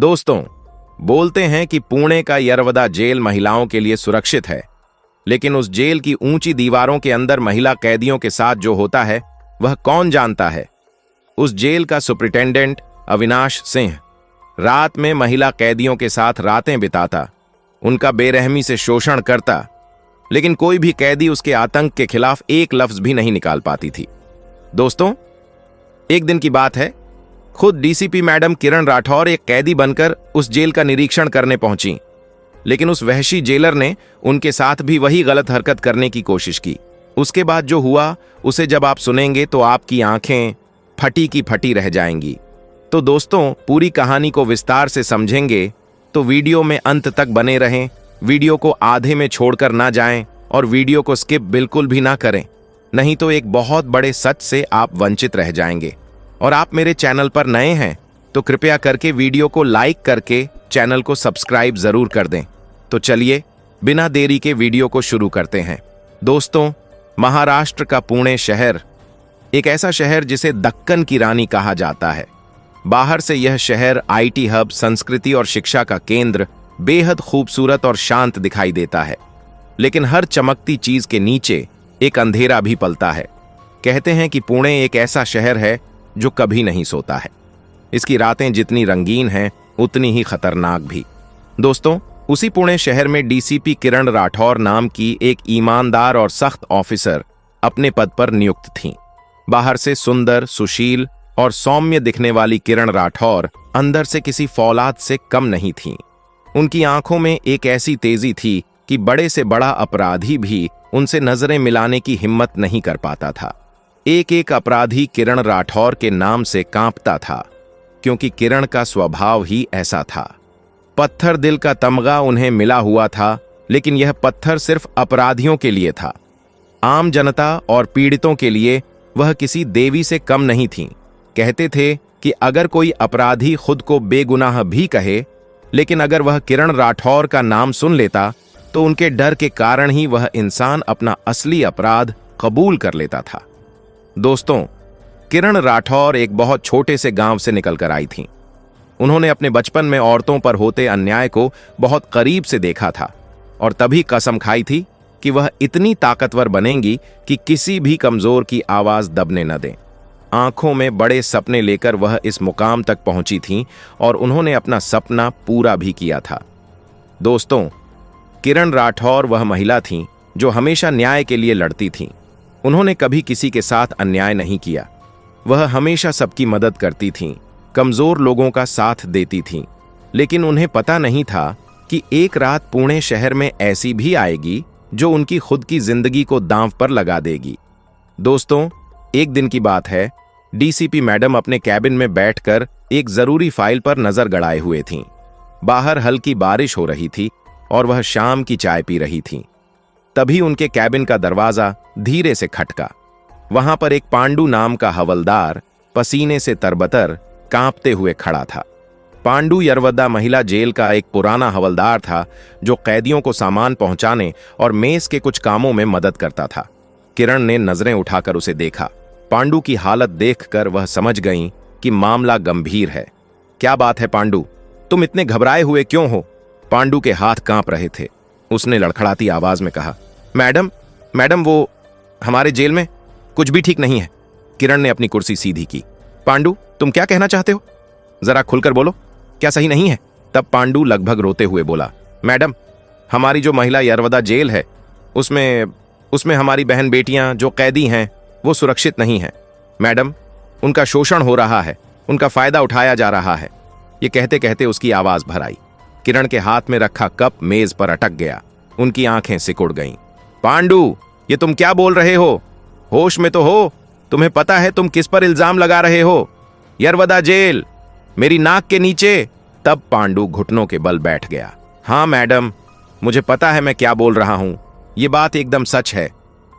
दोस्तों, बोलते हैं कि पुणे का यरवदा जेल महिलाओं के लिए सुरक्षित है, लेकिन उस जेल की ऊंची दीवारों के अंदर महिला कैदियों के साथ जो होता है वह कौन जानता है। उस जेल का सुपरिटेंडेंट अविनाश सिंह रात में महिला कैदियों के साथ रातें बिताता, उनका बेरहमी से शोषण करता, लेकिन कोई भी कैदी उसके आतंक के खिलाफ एक लफ्ज भी नहीं निकाल पाती थी। दोस्तों, एक दिन की बात है, खुद डीसीपी मैडम किरण राठौर एक कैदी बनकर उस जेल का निरीक्षण करने पहुंची, लेकिन उस वहशी जेलर ने उनके साथ भी वही गलत हरकत करने की कोशिश की। उसके बाद जो हुआ उसे जब आप सुनेंगे तो आपकी आंखें फटी की फटी रह जाएंगी। तो दोस्तों, पूरी कहानी को विस्तार से समझेंगे तो वीडियो में अंत तक बने रहें, वीडियो को आधे में छोड़कर ना जाएं और वीडियो को स्किप बिल्कुल भी ना करें, नहीं तो एक बहुत बड़े सच से आप वंचित रह जाएंगे। और आप मेरे चैनल पर नए हैं तो कृपया करके वीडियो को लाइक करके चैनल को सब्सक्राइब जरूर कर दें। तो चलिए बिना देरी के वीडियो को शुरू करते हैं। दोस्तों, महाराष्ट्र का पुणे शहर एक ऐसा शहर जिसे दक्कन की रानी कहा जाता है। बाहर से यह शहर आईटी हब, संस्कृति और शिक्षा का केंद्र बेहद खूबसूरत और शांत दिखाई देता है, लेकिन हर चमकती चीज के नीचे एक अंधेरा भी पलता है। कहते हैं कि पुणे एक ऐसा शहर है जो कभी नहीं सोता है। इसकी रातें जितनी रंगीन हैं उतनी ही खतरनाक भी। दोस्तों, उसी पुणे शहर में डीसीपी किरण राठौर नाम की एक ईमानदार और सख्त ऑफिसर अपने पद पर नियुक्त थीं। बाहर से सुंदर, सुशील और सौम्य दिखने वाली किरण राठौर अंदर से किसी फौलाद से कम नहीं थीं। उनकी आंखों में एक ऐसी तेजी थी कि बड़े से बड़ा अपराधी भी उनसे नजरें मिलाने की हिम्मत नहीं कर पाता था। एक एक अपराधी किरण राठौर के नाम से कांपता था, क्योंकि किरण का स्वभाव ही ऐसा था। पत्थर दिल का तमगा उन्हें मिला हुआ था, लेकिन यह पत्थर सिर्फ अपराधियों के लिए था। आम जनता और पीड़ितों के लिए वह किसी देवी से कम नहीं थी। कहते थे कि अगर कोई अपराधी खुद को बेगुनाह भी कहे, लेकिन अगर वह किरण राठौर का नाम सुन लेता तो उनके डर के कारण ही वह इंसान अपना असली अपराध कबूल कर लेता था। दोस्तों, किरण राठौर एक बहुत छोटे से गांव से निकलकर आई थीं। उन्होंने अपने बचपन में औरतों पर होते अन्याय को बहुत करीब से देखा था और तभी कसम खाई थी कि वह इतनी ताकतवर बनेंगी कि किसी भी कमजोर की आवाज दबने न दें। आंखों में बड़े सपने लेकर वह इस मुकाम तक पहुंची थीं और उन्होंने अपना सपना पूरा भी किया था। दोस्तों, किरण राठौर वह महिला थीं जो हमेशा न्याय के लिए लड़ती थीं। उन्होंने कभी किसी के साथ अन्याय नहीं किया। वह हमेशा सबकी मदद करती थीं, कमजोर लोगों का साथ देती थीं। लेकिन उन्हें पता नहीं था कि एक रात पुणे शहर में ऐसी भी आएगी जो उनकी खुद की जिंदगी को दांव पर लगा देगी। दोस्तों, एक दिन की बात है, डीसीपी मैडम अपने कैबिन में बैठकर एक जरूरी फाइल पर नजर गड़ाए हुए थीं। बाहर हल्की बारिश हो रही थी और वह शाम की चाय पी रही थीं। तभी उनके कैबिन का दरवाजा धीरे से खटका। वहां पर एक पांडु नाम का हवलदार पसीने से तरबतर कांपते हुए खड़ा था। पांडु यरवदा महिला जेल का एक पुराना हवलदार था जो कैदियों को सामान पहुंचाने और मेस के कुछ कामों में मदद करता था। किरण ने नजरें उठाकर उसे देखा। पांडु की हालत देखकर वह समझ गईं कि मामला गंभीर है। क्या बात है पांडु, तुम इतने घबराए हुए क्यों हो? पांडु के हाथ कांप रहे थे। उसने लड़खड़ाती आवाज में कहा, मैडम वो हमारे जेल में कुछ भी ठीक नहीं है। किरण ने अपनी कुर्सी सीधी की। पांडु, तुम क्या कहना चाहते हो? जरा खुलकर बोलो, क्या सही नहीं है? तब पांडु लगभग रोते हुए बोला, मैडम, हमारी जो महिला यरवदा जेल है उसमें हमारी बहन बेटियां जो कैदी हैं वो सुरक्षित नहीं हैं। मैडम, उनका शोषण हो रहा है, उनका फायदा उठाया जा रहा है। ये कहते कहते उसकी आवाज भर आई। किरण के हाथ में रखा कप मेज पर अटक गया। उनकी आंखें सिकुड़ गईं। पांडु, ये तुम क्या बोल रहे हो? होश में तो हो? तुम्हें पता है तुम किस पर इल्जाम लगा रहे हो? यरवदा जेल, मेरी नाक के नीचे। तब पांडु घुटनों के बल बैठ गया। हाँ मैडम, मुझे पता है मैं क्या बोल रहा हूं। ये बात एकदम सच है।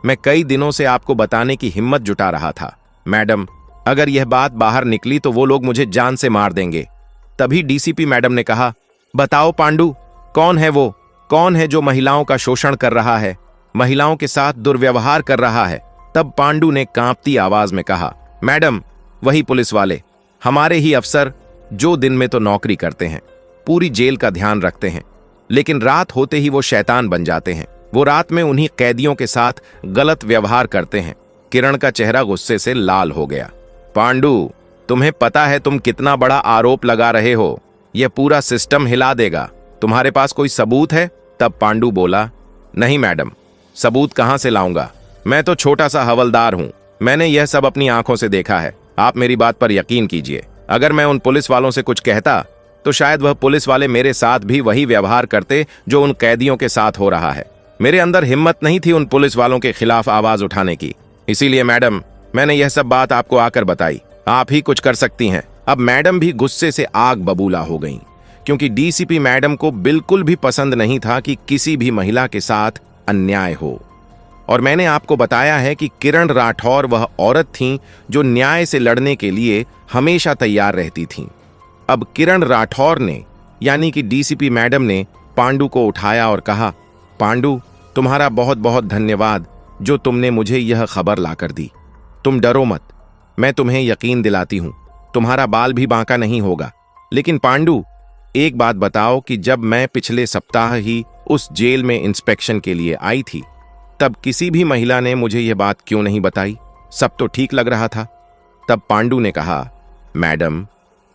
मैं कई दिनों से आपको बताने की हिम्मत जुटा रहा था। मैडम, अगर यह बात बाहर निकली तो वो लोग मुझे जान से मार देंगे। तभी डीसीपी मैडम ने कहा, बताओ पांडु, कौन है वो? कौन है जो महिलाओं का शोषण कर रहा है, महिलाओं के साथ दुर्व्यवहार कर रहा है? तब पांडु ने कांपती आवाज में कहा, मैडम, वही पुलिस वाले, हमारे ही अफसर जो दिन में तो नौकरी करते हैं, पूरी जेल का ध्यान रखते हैं, लेकिन रात होते ही वो शैतान बन जाते हैं। वो रात में उन्हीं कैदियों के साथ गलत व्यवहार करते हैं। किरण का चेहरा गुस्से से लाल हो गया। पांडु, तुम्हें पता है तुम कितना बड़ा आरोप लगा रहे हो? यह पूरा सिस्टम हिला देगा। तुम्हारे पास कोई सबूत है? तब पांडु बोला, नहीं मैडम, सबूत कहां से लाऊंगा? मैं तो छोटा सा हवलदार हूं। मैंने यह सब अपनी आंखों से देखा है। आप मेरी बात पर यकीन कीजिए। अगर मैं उन पुलिस वालों से कुछ कहता तो शायद वह पुलिस वाले मेरे साथ भी वही व्यवहार करते जो उन कैदियों के साथ हो रहा है। मेरे अंदर हिम्मत नहीं थी उन पुलिस वालों के खिलाफ आवाज उठाने की। इसीलिए मैडम, मैंने यह सब बात आपको आकर बताई। आप ही कुछ कर सकती हैं। अब मैडम भी गुस्से से आग बबूला हो गईं, क्योंकि डीसीपी मैडम को बिल्कुल भी पसंद नहीं था कि किसी भी महिला के साथ अन्याय हो। और मैंने आपको बताया है कि किरण राठौर वह औरत थीं जो न्याय से लड़ने के लिए हमेशा तैयार रहती थीं। अब किरण राठौर ने, यानी कि डीसीपी मैडम ने पांडु को उठाया और कहा, पांडु, तुम्हारा बहुत बहुत धन्यवाद जो तुमने मुझे यह खबर लाकर दी। तुम डरो मत, मैं तुम्हें यकीन दिलाती हूं, तुम्हारा बाल भी बांका नहीं होगा। लेकिन पांडु, एक बात बताओ कि जब मैं पिछले सप्ताह ही उस जेल में इंस्पेक्शन के लिए आई थी, तब किसी भी महिला ने मुझे यह बात क्यों नहीं बताई? सब तो ठीक लग रहा था। तब पांडु ने कहा, मैडम,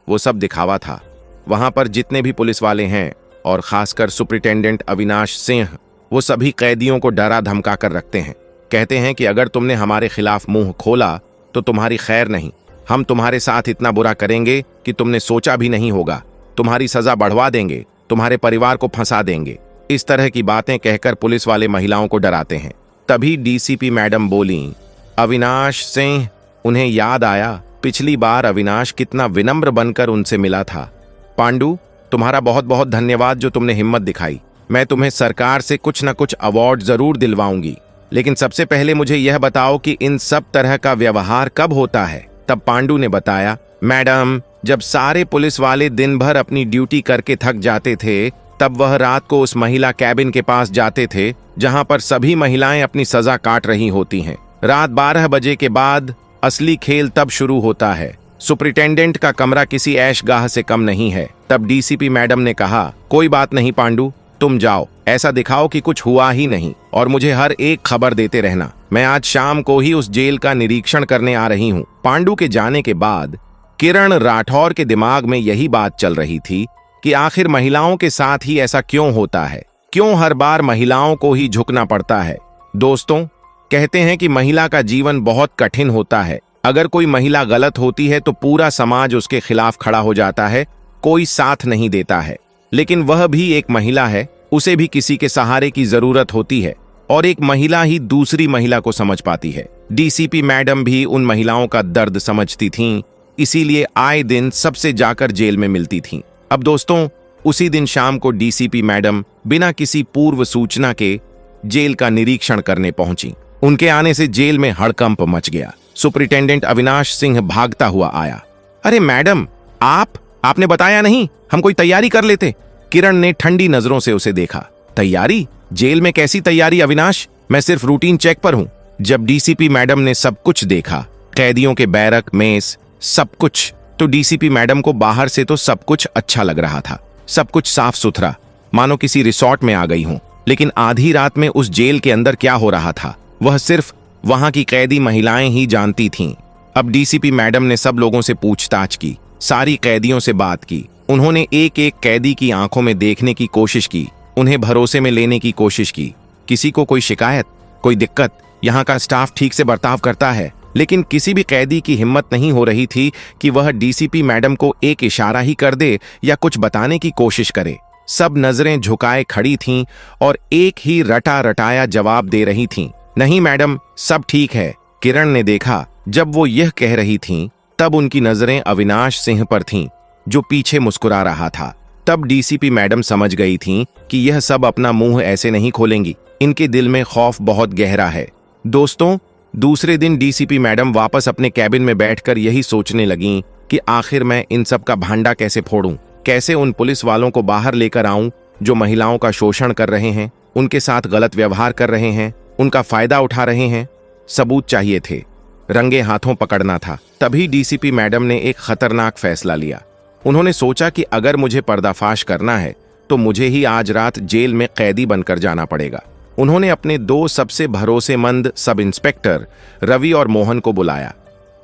वो सब दिखावा था। वहां पर जितने भी पुलिस वाले हैं और खासकर सुपरिटेंडेंट अविनाश सिंह, वो सभी कैदियों को डरा धमका कर रखते हैं। कहते हैं कि अगर तुमने हमारे खिलाफ मुंह खोला तो तुम्हारी खैर नहीं। हम तुम्हारे साथ इतना बुरा करेंगे कि तुमने सोचा भी नहीं होगा। तुम्हारी सजा बढ़वा देंगे, तुम्हारे परिवार को फंसा देंगे। इस तरह की बातें कहकर पुलिस वाले महिलाओं को डराते हैं। तभी डीसीपी मैडम बोली, अविनाश सिंह, उन्हें याद आया पिछली बार अविनाश कितना विनम्र बनकर उनसे मिला था। पांडु, तुम्हारा बहुत बहुत धन्यवाद जो तुमने हिम्मत दिखाई। मैं तुम्हें सरकार से कुछ न कुछ अवार्ड जरूर दिलवाऊंगी, लेकिन सबसे पहले मुझे यह बताओ कि इन सब तरह का व्यवहार कब होता है? तब पांडु ने बताया, मैडम, जब सारे पुलिस वाले दिन भर अपनी ड्यूटी करके थक जाते थे, तब वह रात को उस महिला कैबिन के पास जाते थे जहां पर सभी महिलाएं अपनी सजा काट रही होती हैं। रात 12 बजे के बाद असली खेल तब शुरू होता है। सुपरिटेंडेंट का कमरा किसी ऐशगाह से कम नहीं है। तब डीसीपी मैडम ने कहा, कोई बात नहीं पांडु, तुम जाओ, ऐसा दिखाओ कि कुछ हुआ ही नहीं और मुझे हर एक खबर देते रहना। मैं आज शाम को ही उस जेल का निरीक्षण करने आ रही हूँ। पांडु के जाने के बाद किरण राठौर के दिमाग में यही बात चल रही थी कि आखिर महिलाओं के साथ ही ऐसा क्यों होता है? क्यों हर बार महिलाओं को ही झुकना पड़ता है? दोस्तों, कहते हैं कि महिला का जीवन बहुत कठिन होता है। अगर कोई महिला गलत होती है तो पूरा समाज उसके खिलाफ खड़ा हो जाता है, कोई साथ नहीं देता है। लेकिन वह भी एक महिला है, उसे भी किसी के सहारे की जरूरत होती है और एक महिला ही दूसरी महिला को समझ पाती है। डीसीपी मैडम भी उन महिलाओं का दर्द समझती थीं, इसीलिए आए दिन सबसे जाकर जेल में मिलती थीं। अब दोस्तों, उसी दिन शाम को डीसीपी मैडम बिना किसी पूर्व सूचना के जेल का निरीक्षण करने पहुंची। उनके आने से जेल में हड़कंप मच गया। सुपरिटेंडेंट अविनाश सिंह भागता हुआ आया। अरे मैडम, आपने बताया नहीं, हम कोई तैयारी कर लेते। किरण ने ठंडी नजरों से उसे देखा। तैयारी? जेल में कैसी तैयारी अविनाश? मैं सिर्फ रूटीन चेक पर हूं। जब डीसीपी मैडम ने सब कुछ देखा, कैदियों के बैरक, मेस, सब कुछ, तो डीसीपी मैडम को बाहर से तो सब कुछ अच्छा लग रहा था। सब कुछ साफ सुथरा, मानो किसी रिसोर्ट में आ गई हूं। लेकिन आधी रात में उस जेल के अंदर क्या हो रहा था, वह सिर्फ वहां की कैदी महिलाएं ही जानती थीं। अब डीसीपी मैडम ने सब लोगों से पूछताछ की, सारी कैदियों से बात की। उन्होंने एक एक कैदी की आंखों में देखने की कोशिश की, उन्हें भरोसे में लेने की कोशिश की। किसी को कोई शिकायत, कोई दिक्कत, यहाँ का स्टाफ ठीक से बर्ताव करता है। लेकिन किसी भी कैदी की हिम्मत नहीं हो रही थी कि वह डीसीपी मैडम को एक इशारा ही कर दे या कुछ बताने की कोशिश करे। सब नजरें झुकाए खड़ी थीं और एक ही रटा रटाया जवाब दे रही थीं, नहीं मैडम, सब ठीक है। किरण ने देखा, जब वो यह कह रही थीं, तब उनकी नजरें अविनाश सिंह पर थीं, जो पीछे मुस्कुरा रहा था। तब डीसीपी मैडम समझ गई थीं कि यह सब अपना मुंह ऐसे नहीं खोलेंगी। इनके दिल में खौफ बहुत गहरा है। दोस्तों, दूसरे दिन डीसीपी मैडम वापस अपने कैबिन में बैठकर यही सोचने लगीं कि आखिर मैं इन सब का भांडा कैसे फोड़ूं, कैसे उन पुलिस वालों को बाहर लेकर आऊं जो महिलाओं का शोषण कर रहे हैं, उनके साथ गलत व्यवहार कर रहे हैं, उनका फायदा उठा रहे हैं। सबूत चाहिए थे, रंगे हाथों पकड़ना था। तभी डीसीपी मैडम ने एक खतरनाक फैसला लिया। उन्होंने सोचा कि अगर मुझे पर्दाफाश करना है तो मुझे ही आज रात जेल में कैदी बनकर जाना पड़ेगा। उन्होंने अपने दो सबसे भरोसेमंद सब इंस्पेक्टर रवि और मोहन को बुलाया।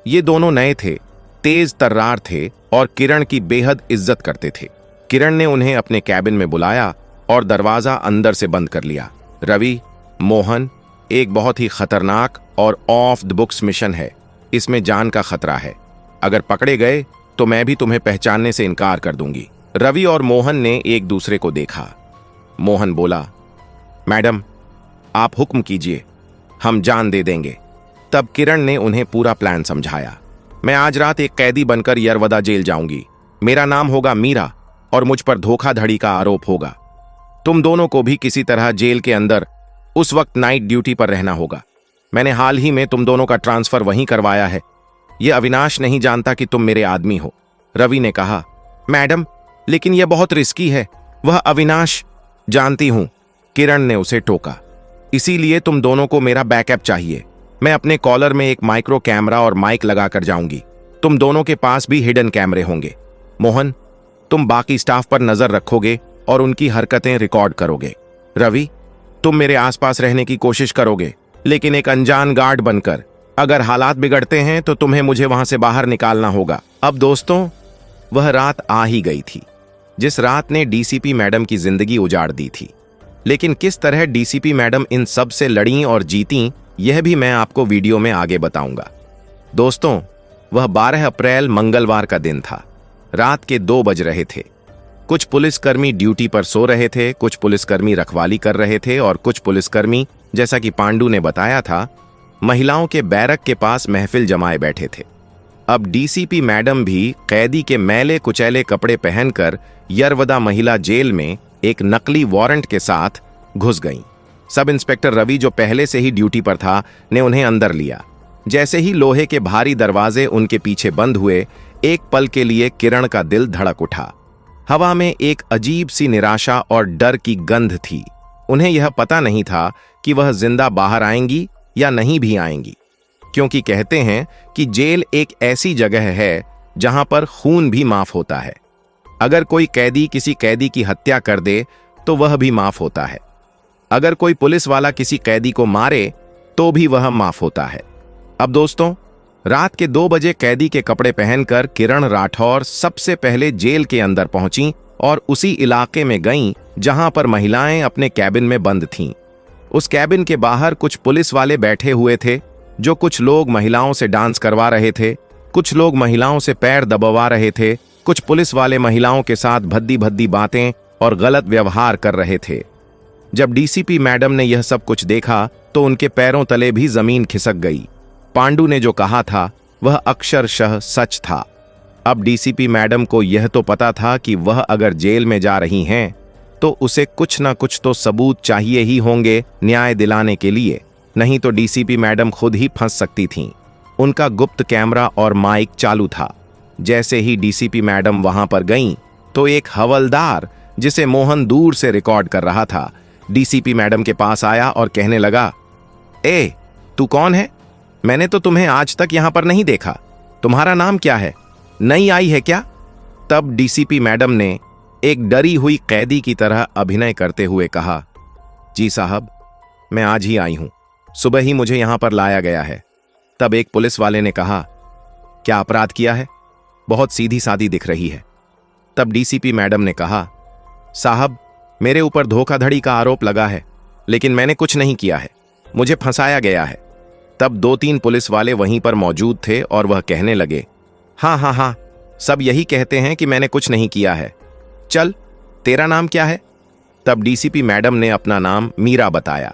ये दोनों नए थे, तेज तर्रार थे और किरण की बेहद इज्जत करते थे। किरण ने उन्हें अपने कैबिन में बुलाया और दरवाजा अंदर से बंद कर लिया। रवि, मोहन, एक बहुत ही खतरनाक और ऑफ द बुक्स मिशन है। इसमें जान का खतरा है। अगर पकड़े गए तो मैं भी तुम्हें पहचानने से इनकार कर दूंगी। रवि और मोहन ने एक दूसरे को देखा। मोहन बोला, मैडम आप हुक्म कीजिए, हम जान दे देंगे। तब किरण ने उन्हें पूरा प्लान समझाया। मैं आज रात एक कैदी बनकर यरवदा जेल जाऊंगी। मेरा नाम होगा मीरा और मुझ पर धोखाधड़ी का आरोप होगा। तुम दोनों को भी किसी तरह जेल के अंदर उस वक्त नाइट ड्यूटी पर रहना होगा। मैंने हाल ही में तुम दोनों का ट्रांसफर वहीं करवाया है। यह अविनाश नहीं जानता कि तुम मेरे आदमी हो। रवि ने कहा, मैडम लेकिन यह बहुत रिस्की है। वह अविनाश जानती हूं, किरण ने उसे टोका। इसीलिए तुम दोनों को मेरा बैकअप चाहिए। मैं अपने कॉलर में एक माइक्रो कैमरा और माइक लगाकर जाऊंगी। तुम दोनों के पास भी हिडन कैमरे होंगे। मोहन, तुम बाकी स्टाफ पर नजर रखोगे और उनकी हरकतें रिकॉर्ड करोगे। रवि, तुम मेरे आसपास रहने की कोशिश करोगे, लेकिन एक अनजान गार्ड बनकर। अगर हालात बिगड़ते हैं तो तुम्हें मुझे वहां से बाहर निकालना होगा। अब दोस्तों, वह रात आ ही गई थी जिस रात ने डीसीपी मैडम की जिंदगी उजाड़ दी थी। लेकिन किस तरह डीसीपी मैडम इन सब से लड़ीं और जीतीं, यह भी मैं आपको वीडियो में आगे बताऊंगा। दोस्तों, वह 12 अप्रैल मंगलवार का दिन था। रात के 2 बज रहे थे। कुछ पुलिसकर्मी ड्यूटी पर सो रहे थे, कुछ पुलिसकर्मी रखवाली कर रहे थे और कुछ पुलिसकर्मी, जैसा कि पांडु ने बताया था, महिलाओं के बैरक के पास महफिल जमाए बैठे थे। अब डीसीपी मैडम भी कैदी के मैले कुचैले कपड़े पहनकर यरवदा महिला जेल में एक नकली वारंट के साथ घुस गईं। सब इंस्पेक्टर रवि, जो पहले से ही ड्यूटी पर था, ने उन्हें अंदर लिया। जैसे ही लोहे के भारी दरवाजे उनके पीछे बंद हुए, एक पल के लिए किरण का दिल धड़क उठा। हवा में एक अजीब सी निराशा और डर की गंध थी। उन्हें यह पता नहीं था कि वह जिंदा बाहर आएंगी या नहीं भी आएंगी, क्योंकि कहते हैं कि जेल एक ऐसी जगह है जहां पर खून भी माफ होता है। अगर कोई कैदी किसी कैदी की हत्या कर दे तो वह भी माफ होता है। अगर कोई पुलिस वाला किसी कैदी को मारे तो भी वह माफ होता है। अब दोस्तों, रात के 2 बजे कैदी के कपड़े पहनकर किरण राठौर सबसे पहले जेल के अंदर पहुंची और उसी इलाके में गईं जहां पर महिलाएं अपने कैबिन में बंद थीं। उस कैबिन के बाहर कुछ पुलिस वाले बैठे हुए थे, जो कुछ लोग महिलाओं से डांस करवा रहे थे, कुछ लोग महिलाओं से पैर दबवा रहे थे, कुछ पुलिस वाले महिलाओं के साथ भद्दी भद्दी बातें और गलत व्यवहार कर रहे थे। जब डीसीपी मैडम ने यह सब कुछ देखा तो उनके पैरों तले भी जमीन खिसक गई। पांडु ने जो कहा था वह अक्षरशः सच था। अब डीसीपी मैडम को यह तो पता था कि वह अगर जेल में जा रही हैं तो उसे कुछ ना कुछ तो सबूत चाहिए ही होंगे न्याय दिलाने के लिए, नहीं तो डीसीपी मैडम खुद ही फंस सकती थीं। उनका गुप्त कैमरा और माइक चालू था। जैसे ही डीसीपी मैडम वहां पर गईं तो एक हवलदार, जिसे मोहन दूर से रिकॉर्ड कर रहा था, डीसीपी मैडम के पास आया और कहने लगा, ए, तू कौन है? मैंने तो तुम्हें आज तक यहां पर नहीं देखा। तुम्हारा नाम क्या है? नई आई है क्या? तब डीसीपी मैडम ने एक डरी हुई कैदी की तरह अभिनय करते हुए कहा, जी साहब, मैं आज ही आई हूं। सुबह ही मुझे यहां पर लाया गया है। तब एक पुलिस वाले ने कहा, क्या अपराध किया है? बहुत सीधी सादी दिख रही है। तब डीसीपी मैडम ने कहा, साहब, मेरे ऊपर धोखाधड़ी का आरोप लगा है, लेकिन मैंने कुछ नहीं किया है, मुझे फंसाया गया है। तब 2-3 पुलिस वाले वहीं पर मौजूद थे और वह कहने लगे, हाँ हाँ हाँ, सब यही कहते हैं कि मैंने कुछ नहीं किया है। चल, तेरा नाम क्या है? तब डीसीपी मैडम ने अपना नाम मीरा बताया।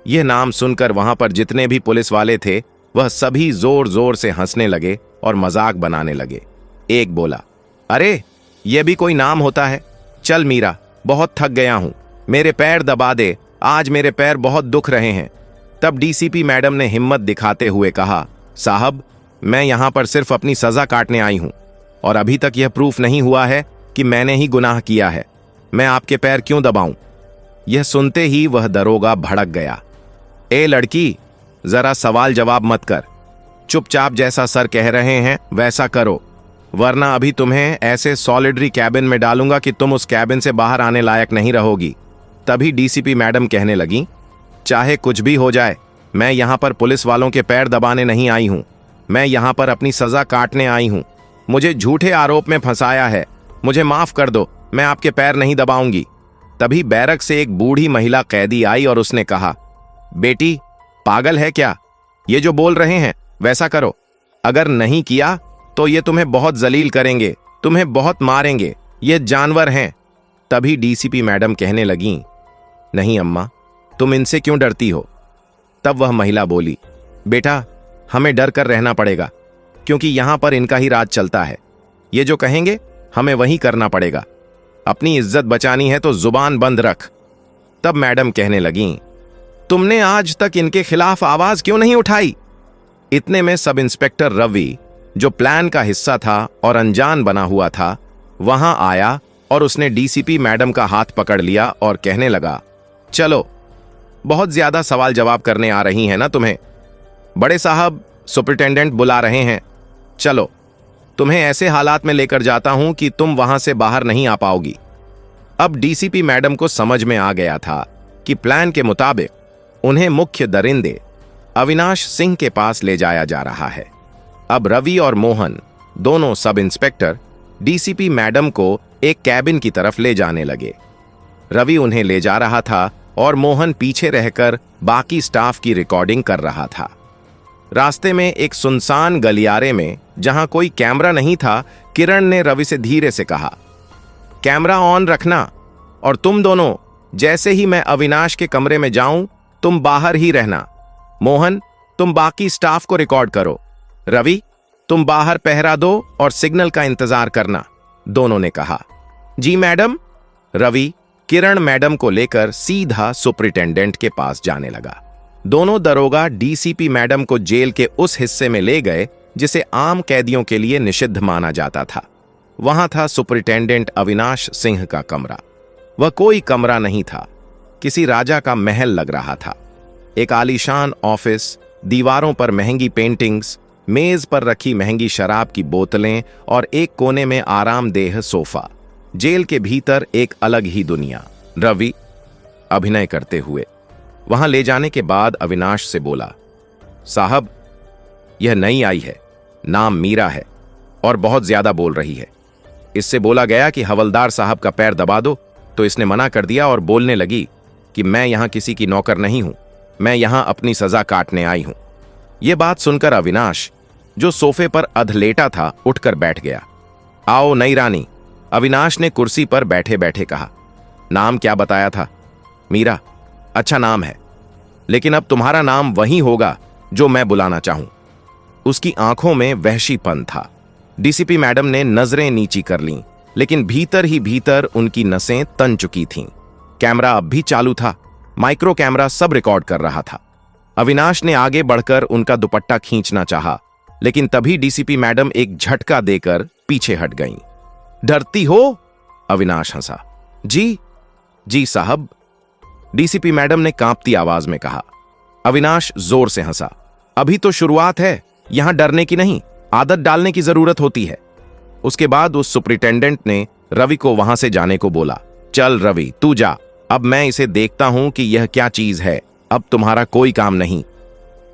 यह नाम सुनकर वहां पर जितने भी पुलिस वाले थे वह सभी जोर जोर से हंसने लगे और मजाक बनाने लगे। एक बोला, अरे यह भी कोई नाम होता है? चल मीरा, बहुत थक गया हूं, मेरे पैर दबा दे, आज मेरे पैर बहुत दुख रहे हैं। तब डीसीपी मैडम ने हिम्मत दिखाते हुए कहा, साहब, मैं यहां पर सिर्फ अपनी सजा काटने आई हूं और अभी तक यह प्रूफ नहीं हुआ है कि मैंने ही गुनाह किया है। मैं आपके पैर क्यों दबाऊं? यह सुनते ही वह दरोगा भड़क गया। ए लड़की, जरा सवाल जवाब मत कर, चुपचाप जैसा सर कह रहे हैं वैसा करो, वरना अभी तुम्हें ऐसे सॉलिडरी कैबिन में डालूंगा कि तुम उस कैबिन से बाहर आने लायक नहीं रहोगी। तभी डीसीपी मैडम कहने लगी, चाहे कुछ भी हो जाए, मैं यहां पर पुलिस वालों के पैर दबाने नहीं आई हूं। मैं यहां पर अपनी सजा काटने आई हूं। मुझे झूठे आरोप में फंसाया है। मुझे माफ कर दो, मैं आपके पैर नहीं दबाऊंगी। तभी बैरक से एक बूढ़ी महिला कैदी आई और उसने कहा, बेटी, पागल है क्या? ये जो बोल रहे हैं वैसा करो। अगर नहीं किया तो ये तुम्हें बहुत जलील करेंगे, तुम्हें बहुत मारेंगे। ये जानवर हैं। तभी डीसीपी मैडम कहने लगीं, नहीं अम्मा, तुम इनसे क्यों डरती हो? तब वह महिला बोली, बेटा, हमें डर कर रहना पड़ेगा, क्योंकि यहां पर इनका ही राज चलता है। ये जो कहेंगे हमें वही करना पड़ेगा। अपनी इज्जत बचानी है तो जुबान बंद रख। तब मैडम कहने लगीं, तुमने आज तक इनके खिलाफ आवाज क्यों नहीं उठाई? इतने में सब इंस्पेक्टर रवि, जो प्लान का हिस्सा था और अनजान बना हुआ था, वहां आया और उसने डीसीपी मैडम का हाथ पकड़ लिया और कहने लगा, चलो, बहुत ज्यादा सवाल जवाब करने आ रही हैं ना तुम्हें। बड़े साहब सुपरिटेंडेंट बुला रहे हैं। चलो, तुम्हें ऐसे हालात में लेकर जाता हूं कि तुम वहां से बाहर नहीं आ पाओगी। अब डीसीपी मैडम को समझ में आ गया था कि प्लान के मुताबिक उन्हें मुख्य दरिंदे अविनाश सिंह के पास ले जाया जा रहा है। अब रवि और मोहन, दोनों सब इंस्पेक्टर, डीसीपी मैडम को एक कैबिन की तरफ ले जाने लगे। रवि उन्हें ले जा रहा था और मोहन पीछे रहकर बाकी स्टाफ की रिकॉर्डिंग कर रहा था। रास्ते में एक सुनसान गलियारे में, जहां कोई कैमरा नहीं था, किरण ने रवि से धीरे से कहा, कैमरा ऑन रखना, और तुम दोनों, जैसे ही मैं अविनाश के कमरे में जाऊं, तुम बाहर ही रहना। मोहन, तुम बाकी स्टाफ को रिकॉर्ड करो। रवि, तुम बाहर पहरा दो और सिग्नल का इंतजार करना, दोनों ने कहा। जी मैडम। रवि किरण मैडम को लेकर सीधा सुपरिटेंडेंट के पास जाने लगा। दोनों दरोगा डीसीपी मैडम को जेल के उस हिस्से में ले गए जिसे आम कैदियों के लिए निषिद्ध माना जाता था। वहां था सुपरिटेंडेंट अविनाश सिंह का कमरा। वह कोई कमरा नहीं था, किसी राजा का महल लग रहा था। एक आलीशान ऑफिस, दीवारों पर महंगी पेंटिंग्स, मेज पर रखी महंगी शराब की बोतलें और एक कोने में आरामदेह सोफा। जेल के भीतर एक अलग ही दुनिया। रवि अभिनय करते हुए वहां ले जाने के बाद अविनाश से बोला, साहब, यह नई आई है, नाम मीरा है और बहुत ज्यादा बोल रही है। इससे बोला गया कि हवलदार साहब का पैर दबा दो, तो इसने मना कर दिया और बोलने लगी कि मैं यहां किसी की नौकर नहीं हूं, मैं यहां अपनी सजा काटने आई हूं। यह बात सुनकर अविनाश, जो सोफे पर अधलेटा था, उठकर बैठ गया। आओ नई रानी, अविनाश ने कुर्सी पर बैठे बैठे कहा। नाम क्या बताया था? मीरा। अच्छा नाम है, लेकिन अब तुम्हारा नाम वही होगा जो मैं बुलाना चाहूं। उसकी आंखों में वहशीपन था। डीसीपी मैडम ने नजरें नीची कर लीं, लेकिन भीतर ही भीतर उनकी नसें तन चुकी थीं। कैमरा अब भी चालू था, माइक्रो कैमरा सब रिकॉर्ड कर रहा था। अविनाश ने आगे बढ़कर उनका दुपट्टा खींचना चाहा, लेकिन तभी डीसीपी मैडम एक झटका देकर पीछे हट गईं। डरती हो? अविनाश हंसा। जी साहब, डीसीपी मैडम ने कांपती आवाज में कहा। अविनाश जोर से हंसा। अभी तो शुरुआत है, यहां डरने की नहीं, आदत डालने की जरूरत होती है। उसके बाद उस सुपरिटेंडेंट ने रवि को वहां से जाने को बोला। चल रवि, तू जा, अब मैं इसे देखता हूं कि यह क्या चीज है। अब तुम्हारा कोई काम नहीं।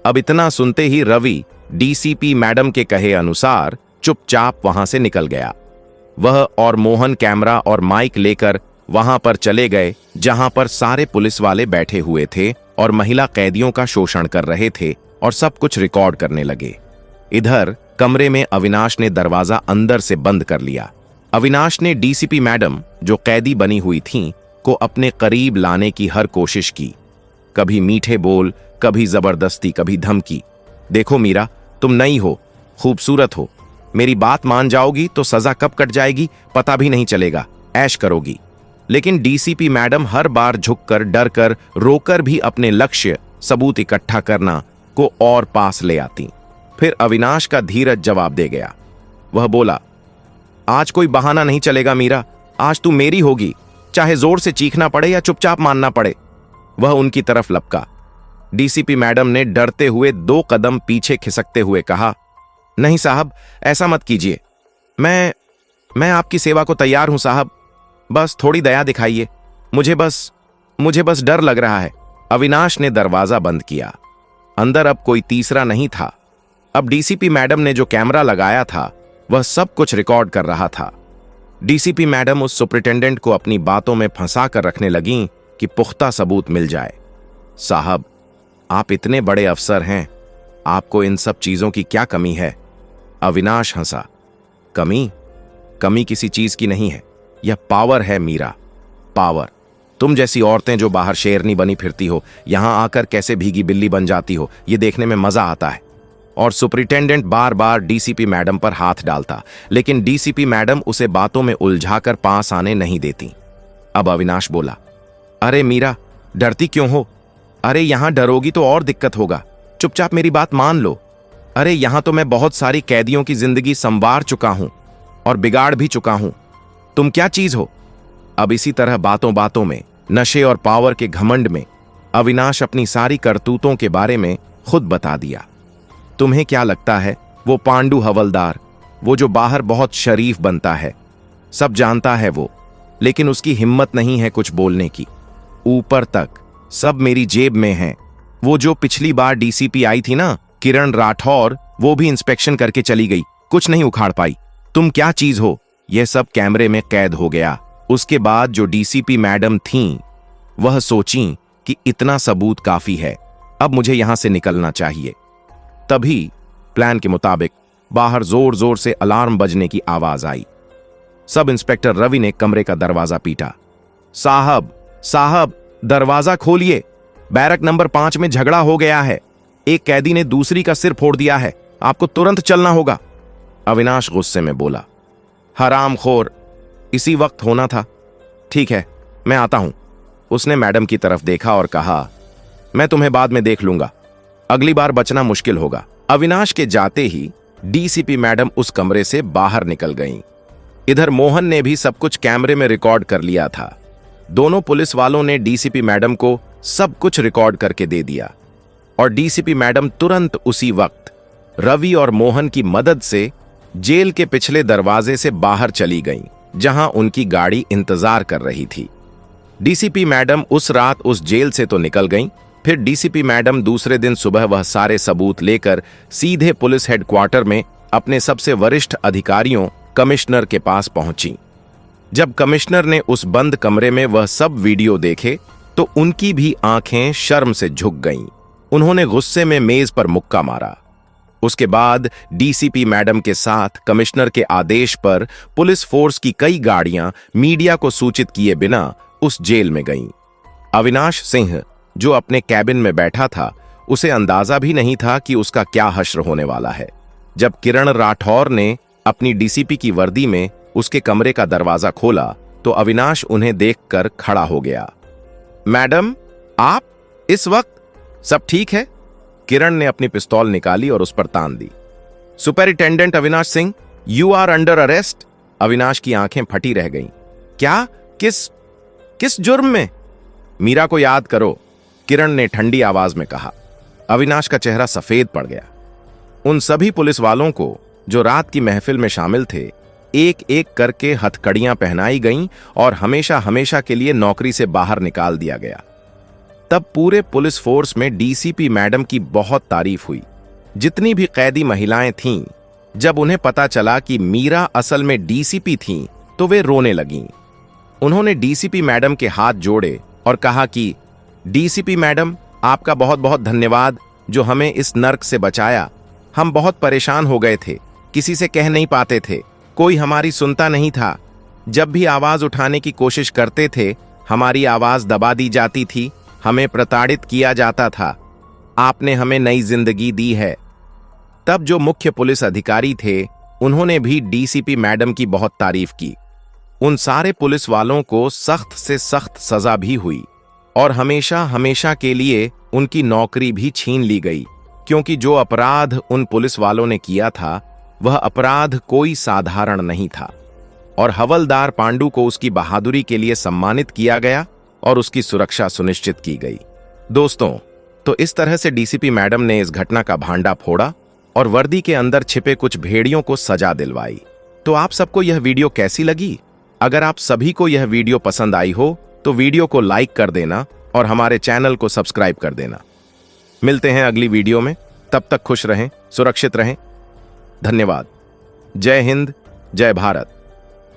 अब इतना सुनते ही रवि डीसीपी मैडम के कहे अनुसार चुपचाप वहां से निकल गया। वह और मोहन कैमरा और माइक लेकर वहां पर चले गए जहां पर सारे पुलिस वाले बैठे हुए थे और महिला कैदियों का शोषण कर रहे थे और सब कुछ रिकॉर्ड करने लगे। इधर कमरे में अविनाश ने दरवाजा अंदर से बंद कर लिया। अविनाश ने डीसीपी मैडम, जो कैदी बनी हुई थीं, को अपने करीब लाने की हर कोशिश की। कभी मीठे बोल, कभी जबरदस्ती, कभी धमकी। देखो मीरा, तुम नई हो, खूबसूरत हो, मेरी बात मान जाओगी तो सजा कब कट जाएगी पता भी नहीं चलेगा, ऐश करोगी। लेकिन डीसीपी मैडम हर बार झुककर, डरकर, रोकर भी अपने लक्ष्य, सबूत इकट्ठा करना को और पास ले आती। फिर अविनाश का धीरज जवाब दे गया। वह बोला, आज कोई बहाना नहीं चलेगा मीरा, आज तू मेरी होगी, चाहे जोर से चीखना पड़े या चुपचाप मानना पड़े। वह उनकी तरफ लपका। डीसीपी मैडम ने डरते हुए 2 कदम पीछे खिसकते हुए कहा, नहीं साहब, ऐसा मत कीजिए, मैं आपकी सेवा को तैयार हूं साहब, बस थोड़ी दया दिखाइए, मुझे बस डर लग रहा है। अविनाश ने दरवाजा बंद किया। अंदर अब कोई तीसरा नहीं था। अब डीसीपी मैडम ने जो कैमरा लगाया था वह सब कुछ रिकॉर्ड कर रहा था। डीसीपी मैडम उस सुपरिटेंडेंट को अपनी बातों में फंसा कर रखने लगीं कि पुख्ता सबूत मिल जाए। साहब, आप इतने बड़े अफसर हैं, आपको इन सब चीजों की क्या कमी है? अविनाश हंसा। कमी किसी चीज की नहीं है, यह पावर है मीरा, पावर। तुम जैसी औरतें जो बाहर शेरनी बनी फिरती हो, यहां आकर कैसे भीगी बिल्ली बन जाती हो, यह देखने में मजा आता है। और सुपरिटेंडेंट बार बार डीसीपी मैडम पर हाथ डालता, लेकिन डीसीपी मैडम उसे बातों में उलझाकर पास आने नहीं देती। अब अविनाश बोला, अरे मीरा, डरती क्यों हो? अरे यहां डरोगी तो और दिक्कत होगा, चुपचाप मेरी बात मान लो। अरे यहां तो मैं बहुत सारी कैदियों की जिंदगी संवार चुका हूं और बिगाड़ भी चुका हूं, तुम क्या चीज हो? अब इसी तरह बातों बातों में, नशे और पावर के घमंड में अविनाश अपनी सारी करतूतों के बारे में खुद बता दिया। तुम्हें क्या लगता है, वो पांडु हवलदार, वो जो बाहर बहुत शरीफ बनता है, सब जानता है वो, लेकिन उसकी हिम्मत नहीं है कुछ बोलने की। ऊपर तक सब मेरी जेब में है। वो जो पिछली बार डीसीपी आई थी ना, किरण राठौर, वो भी इंस्पेक्शन करके चली गई, कुछ नहीं उखाड़ पाई। तुम क्या चीज हो? यह सब कैमरे में कैद हो गया। उसके बाद जो डीसीपी मैडम थीं, वह सोचीं कि इतना सबूत काफी है, अब मुझे यहां से निकलना चाहिए। तभी प्लान के मुताबिक बाहर जोर जोर से अलार्म बजने की आवाज आई। सब इंस्पेक्टर रवि ने कमरे का दरवाजा पीटा। साहब, दरवाजा खोलिए, बैरक नंबर 5 में झगड़ा हो गया है, एक कैदी ने दूसरी का सिर फोड़ दिया है, आपको तुरंत चलना होगा। अविनाश गुस्से में बोला, हरामखोर, इसी वक्त होना था। ठीक है, मैं आता हूं। उसने मैडम की तरफ देखा और कहा, मैं तुम्हें बाद में देख लूंगा, अगली बार बचना मुश्किल होगा। अविनाश के जाते ही डीसीपी मैडम उस कमरे से बाहर निकल गईं। इधर मोहन ने भी सब कुछ कैमरे में रिकॉर्ड कर लिया था। दोनों पुलिस वालों ने डीसीपी मैडम को सब कुछ रिकॉर्ड करके दे दिया और डीसीपी मैडम तुरंत उसी वक्त रवि और मोहन की मदद से जेल के पिछले दरवाजे से बाहर चली गईं, जहां उनकी गाड़ी इंतजार कर रही थी। डीसीपी मैडम उस रात उस जेल से तो निकल गईं, फिर डीसीपी मैडम दूसरे दिन सुबह वह सारे सबूत लेकर सीधे पुलिस हेडक्वार्टर में अपने सबसे वरिष्ठ अधिकारियों कमिश्नर के पास पहुंची। जब कमिश्नर ने उस बंद कमरे में वह सब वीडियो देखे तो उनकी भी आंखें शर्म से झुक गईं। उन्होंने गुस्से में मेज पर मुक्का मारा। उसके बाद डीसीपी मैडम के साथ कमिश्नर के आदेश पर पुलिस फोर्स की कई गाड़ियां मीडिया को सूचित किए बिना उस जेल में गईं। अविनाश सिंह, जो अपने कैबिन में बैठा था, उसे अंदाजा भी नहीं था कि उसका क्या हश्र होने वाला है। जब किरण राठौर ने अपनी डीसीपी की वर्दी में उसके कमरे का दरवाजा खोला तो अविनाश उन्हें देखकर खड़ा हो गया। मैडम, आप इस वक्त? सब ठीक है? किरण ने अपनी पिस्तौल निकाली और उस पर तान दी। Superintendent Avinash Singh, you are under arrest. Avinash की आंखें फटी रह गईं। क्या? किस जुर्म में? मीरा को याद करो, किरण ने ठंडी आवाज में कहा। अविनाश का चेहरा सफेद पड़ गया। उन सभी पुलिस वालों को जो रात की महफिल में शामिल थे, एक एक करके हथकड़ियां पहनाई गईं और हमेशा हमेशा के लिए नौकरी से बाहर निकाल दिया गया। तब पूरे पुलिस फोर्स में डीसीपी मैडम की बहुत तारीफ हुई। जितनी भी कैदी महिलाएं थीं, जब उन्हें पता चला कि मीरा असल में डीसीपी थीं, तो वे रोने लगीं। उन्होंने डीसीपी मैडम के हाथ जोड़े और कहा कि डीसीपी मैडम, आपका बहुत बहुत धन्यवाद जो हमें इस नर्क से बचाया। हम बहुत परेशान हो गए थे, किसी से कह नहीं पाते थे, कोई हमारी सुनता नहीं था। जब भी आवाज उठाने की कोशिश करते थे, हमारी आवाज दबा दी जाती थी, हमें प्रताड़ित किया जाता था। आपने हमें नई जिंदगी दी है। तब जो मुख्य पुलिस अधिकारी थे, उन्होंने भी डीसीपी मैडम की बहुत तारीफ की। उन सारे पुलिस वालों को सख्त से सख्त सजा भी हुई और हमेशा हमेशा के लिए उनकी नौकरी भी छीन ली गई, क्योंकि जो अपराध उन पुलिस वालों ने किया था, वह अपराध कोई साधारण नहीं था। और हवलदार पांडु को उसकी बहादुरी के लिए सम्मानित किया गया और उसकी सुरक्षा सुनिश्चित की गई। दोस्तों, तो इस तरह से डीसीपी मैडम ने इस घटना का भांडा फोड़ा और वर्दी के अंदर छिपे कुछ भेड़ियों को सजा दिलवाई। तो आप सबको यह वीडियो कैसी लगी? अगर आप सभी को यह वीडियो पसंद आई हो तो वीडियो को लाइक कर देना और हमारे चैनल को सब्सक्राइब कर देना। मिलते हैं अगली वीडियो में, तब तक खुश रहें, सुरक्षित रहें। धन्यवाद। जय हिंद, जय भारत।